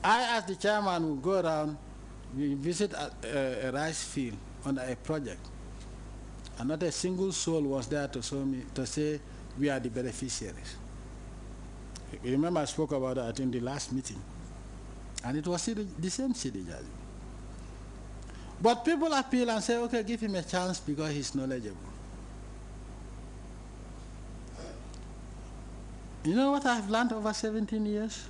I, as the chairman, will go around, we visit a rice field on a project, and not a single soul was there to show me, to say we are the beneficiaries. You remember I spoke about that in the last meeting, and it was the same city judge. But people appeal and say, okay, give him a chance because he's knowledgeable. You know what I've learned over 17 years?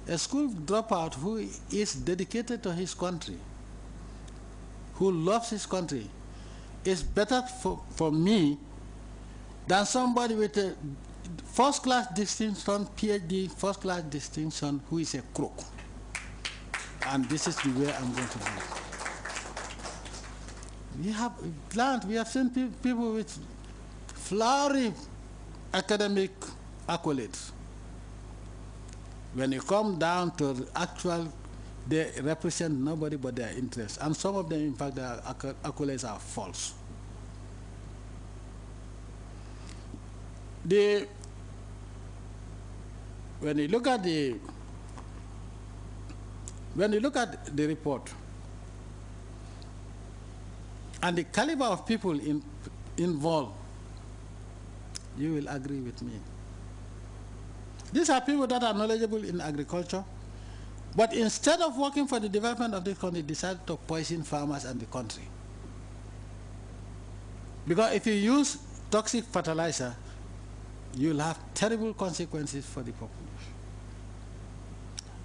A school dropout who is dedicated to his country, who loves his country, is better for me than somebody with a first-class distinction, PhD, first-class distinction, who is a crook. And this is the way I'm going to do it. We have seen people with flowery academic accolades. When you come down to the actual, they represent nobody but their interests. And some of them, in fact, their accolades are false. When you look at the report and the caliber of people involved, you will agree with me. These are people that are knowledgeable in agriculture, but instead of working for the development of this country, decided to poison farmers and the country. Because if you use toxic fertilizer, you'll have terrible consequences for the population.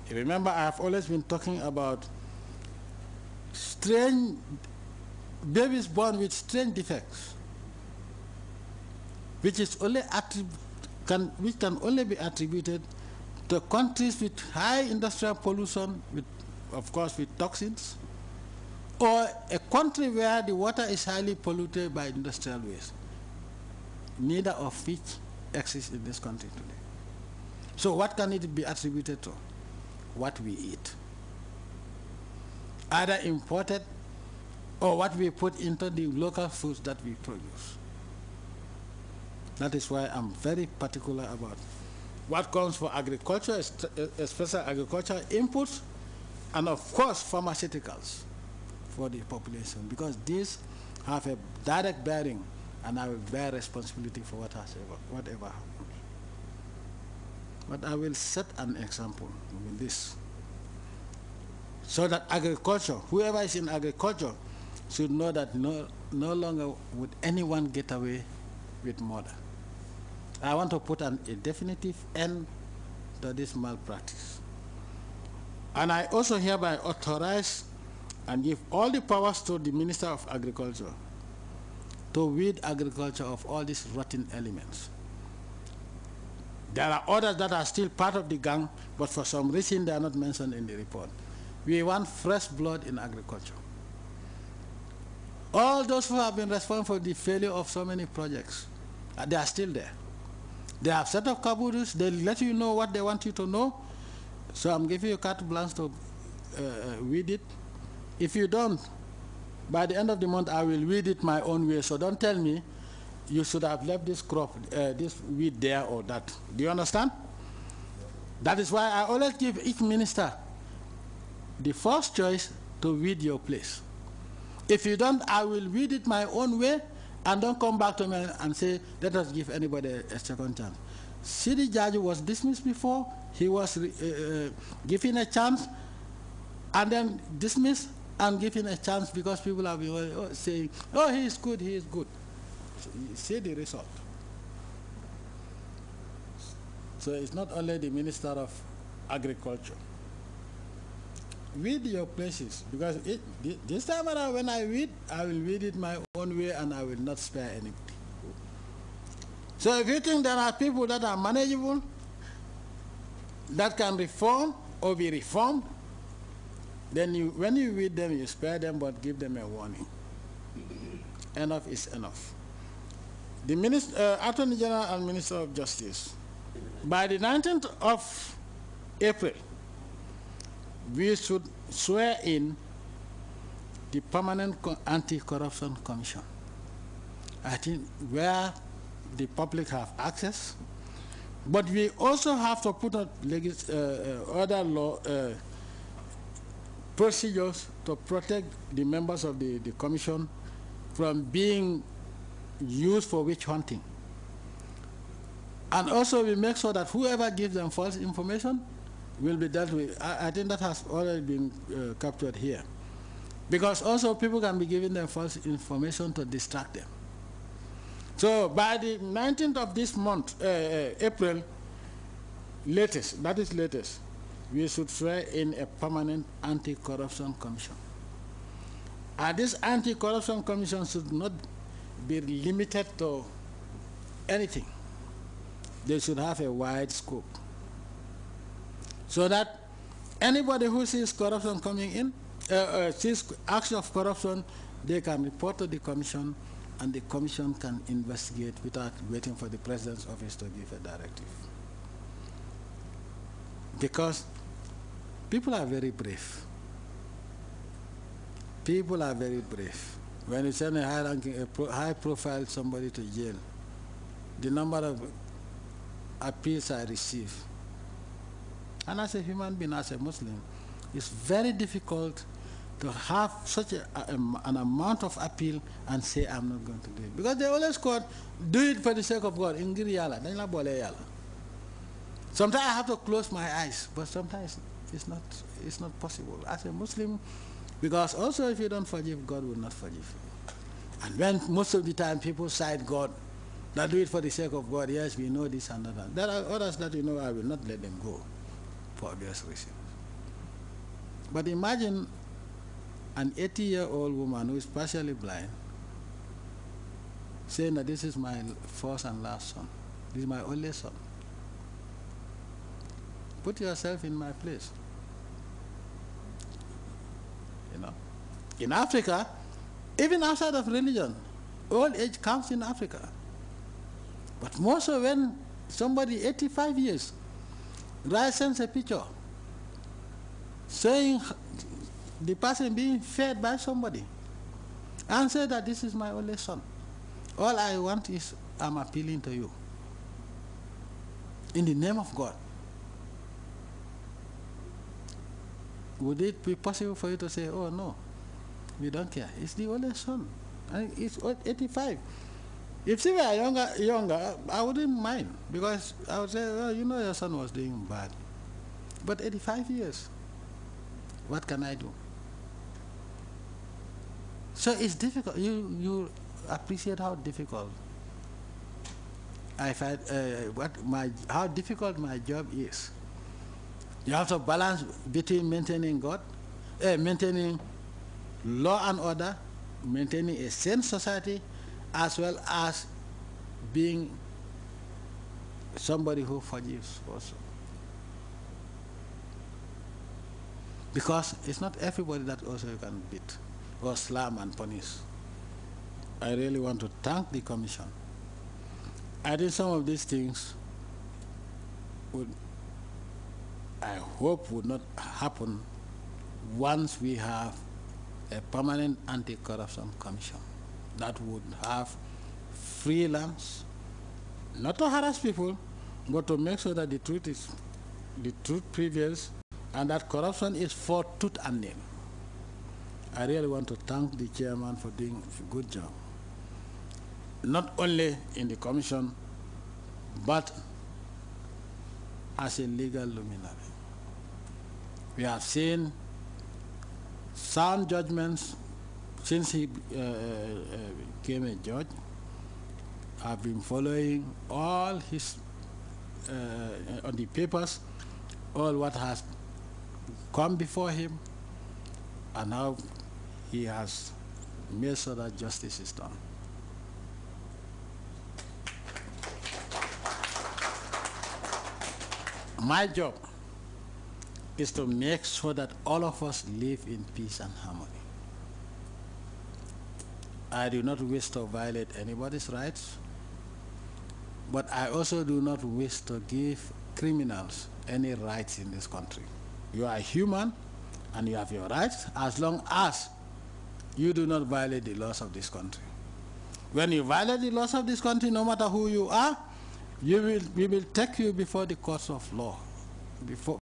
You remember, I have always been talking about strange babies born with strange defects, which can only be attributed to countries with high industrial pollution, of course with toxins, or a country where the water is highly polluted by industrial waste, neither of which exists in this country today. So what can it be attributed to? What we eat, either imported or what we put into the local foods that we produce. That is why I'm very particular about what comes for agriculture, especially agricultural inputs, and of course pharmaceuticals for the population, because these have a direct bearing, and I will bear responsibility for whatever happens. But I will set an example with this, so that agriculture, whoever is in agriculture, should know that no longer would anyone get away with murder. I want to put a definitive end to this malpractice. And I also hereby authorize and give all the powers to the Minister of Agriculture to weed agriculture of all these rotten elements. There are others that are still part of the gang, but for some reason they are not mentioned in the report. We want fresh blood in agriculture. All those who have been responsible for the failure of so many projects, they are still there. They have set up cabooses, they let you know what they want you to know. So I'm giving you carte blanche to weed it. If you don't, by the end of the month, I will weed it my own way. So don't tell me you should have left this crop, this weed there or that. Do you understand? That is why I always give each minister the first choice to weed your place. If you don't, I will weed it my own way, and don't come back to me and say, let us give anybody a second chance. City judge was dismissed before, he was given a chance, and then dismissed and given a chance because people have been saying, oh, he is good, he is good. So you see the result. So it's not only the Minister of Agriculture. Weed your places, because this time around when I weed, I will weed it my own way and I will not spare anybody. So if you think there are people that are manageable, that can reform or be reformed, then when you weed them, you spare them but give them a warning. Enough is enough. The Attorney General and Minister of Justice, by the 19th of April, we should swear in the Permanent Anti-Corruption Commission. I think where the public have access, But we also have to put out other law procedures to protect the members of the commission from being used for witch hunting. And also we make sure that whoever gives them false information will be dealt with. I think that has already been captured here. Because also people can be giving them false information to distract them. So by the 19th of this month, April, latest, that is latest, we should swear in a permanent anti-corruption commission. And this anti-corruption commission should not be limited to anything. They should have a wide scope. So that anybody who sees corruption coming in, sees acts of corruption, they can report to the commission, and the commission can investigate without waiting for the president's office to give a directive. Because people are very brave. People are very brave. When you send a high-ranking, high-profile somebody to jail, the number of appeals I receive, and as a human being, as a Muslim, it's very difficult to have such an amount of appeal and say, I'm not going to do it. Because they always quote, do it for the sake of God. Sometimes I have to close my eyes, but sometimes it's not possible as a Muslim, because also if you don't forgive, God will not forgive you. And when most of the time people cite God, that do it for the sake of God, yes, we know this and that. There are others that I will not let them go for obvious reasons. But imagine an 80-year-old woman who is partially blind saying that this is my first and last son. This is my only son. Put yourself in my place. You know, in Africa, even outside of religion, old age counts in Africa. But more so when somebody 85 years sends a picture saying the person being fed by somebody and say that this is my only son. All I want is, I'm appealing to you in the name of God. Would it be possible for you to say, oh no, we don't care, it's the only son, and it's 85. If she were younger, I wouldn't mind, because I would say, well, you know your son was doing bad. But 85 years, what can I do? So it's difficult. You appreciate how difficult I find how difficult my job is. You have to balance between maintaining God, maintaining law and order, maintaining a sane society, as well as being somebody who forgives also. Because it's not everybody that also you can beat or slam and punish. I really want to thank the Commission. I think some of these things I hope would not happen once we have a permanent anti-corruption commission that would have freelance, not to harass people, but to make sure that the truth prevails and that corruption is for tooth and nail. I really want to thank the chairman for doing a good job, not only in the commission, but as a legal luminary. We have seen sound judgments since he became a judge. I've been following all his, on the papers, all what has come before him, and how he has made sure that justice is done. My job is to make sure that all of us live in peace and harmony. I do not wish to violate anybody's rights, but I also do not wish to give criminals any rights in this country. You are human and you have your rights as long as you do not violate the laws of this country. When you violate the laws of this country, no matter who you are, We will take you before the courts of law, before